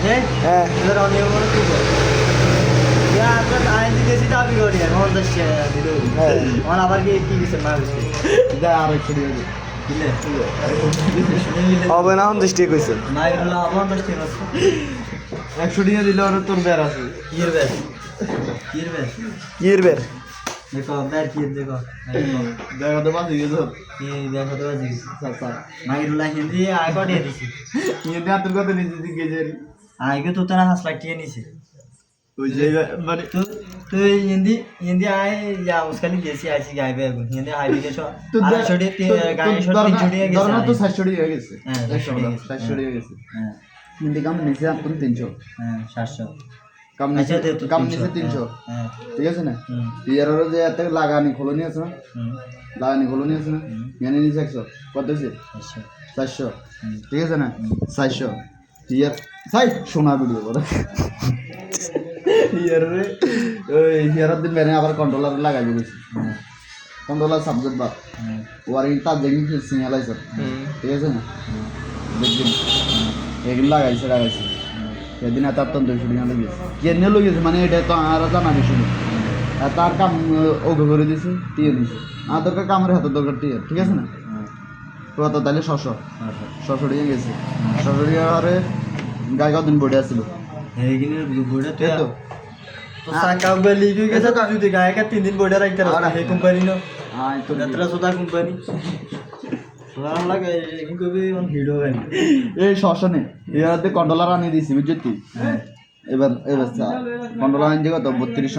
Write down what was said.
হ্যাঁ এবার অনেক বড় কি করে আমরা আইন দিতেছি দাবি করি আর 50 দিল আমার আবার কি কিছু মাল যা আর একটু দিয়ে দে দিলে হবে না 50 টাকা কইছে নাই হলো আমার 50 টাকা 100 দিয়ে দিলে আর তোর বের আছে কির বেশ কির বেশ কির বের দেখো বের কির দেখো দেখা তো বাজি গেছো কি দেখো তো জি সাসা মাইরুল্লা হিন্দি আই কো দিয়ে দিছি ইয়ে আতুর কথা নিতে দিকে যে আইকে তো তারা 5 লাখ টাকা নিছে ওই যে মানে तो तो हिंदी हिंदी आए या उसका लिए जैसे ऐसी गाय पे हिंदी हाई भी कैसे তো छोटे गाय छोटे छोटे है ধরনা তো 600 হয়ে গেছে হ্যাঁ, 600 হয়ে গেছে हां হিন্দি কাম নিচে আপন 300 हां 700 কাম নিচে আচ্ছা, দে তো কাম 300 নিচে 300 हां ঠিক আছে না হুম ইয়ার যে এত লাগানি খোলনি আছে না হুম লাগানি খোলনি আছে না মানে নিচে 100 কত আছে আচ্ছা 400 ঠিক আছে না 400 ইয়ার সাই সোনা ভিডিও করে ইয়ার রে ওই ইয়ার দিন মেরে আবার কন্ট্রোলার লাগাই দিয়েছি কন্ট্রোলার সাবজেক্ট বা ওয়ারিং তা দেখি সিগন্যাল আছে ঠিক আছে না দেখবেন এগুলো লাগাইছে সেদিন এত অত্যন্ত শুটিং লেগেছে কেনে লেগেছে মানে এটা তো আর জানা বিষয় না তার কাম ওকে করে দিয়েছে টিয়ে দিয়েছে আর দরকার কামের হাতে দরকার টিয়ে ঠিক আছে না কত তাহলে 600 দিয়ে গেছে 600 দিয়ে আরে গায়ে কদিন বডি আসছিল এইখানে বড় তো তো तो साका गली के कैसे काजू दिखाया क्या 3 दिन बॉर्डर राइट कर है कंपनी नो আয় তো यात्रा सुधा कंपनी सुधा लगा इनको भी on हीरो है এই শ্মশানে ইয়াতে কন্ট্রোলার আনিয়ে দিয়েছি বুঝছি এবার কন্ট্রোলার আনিয়ে কত 32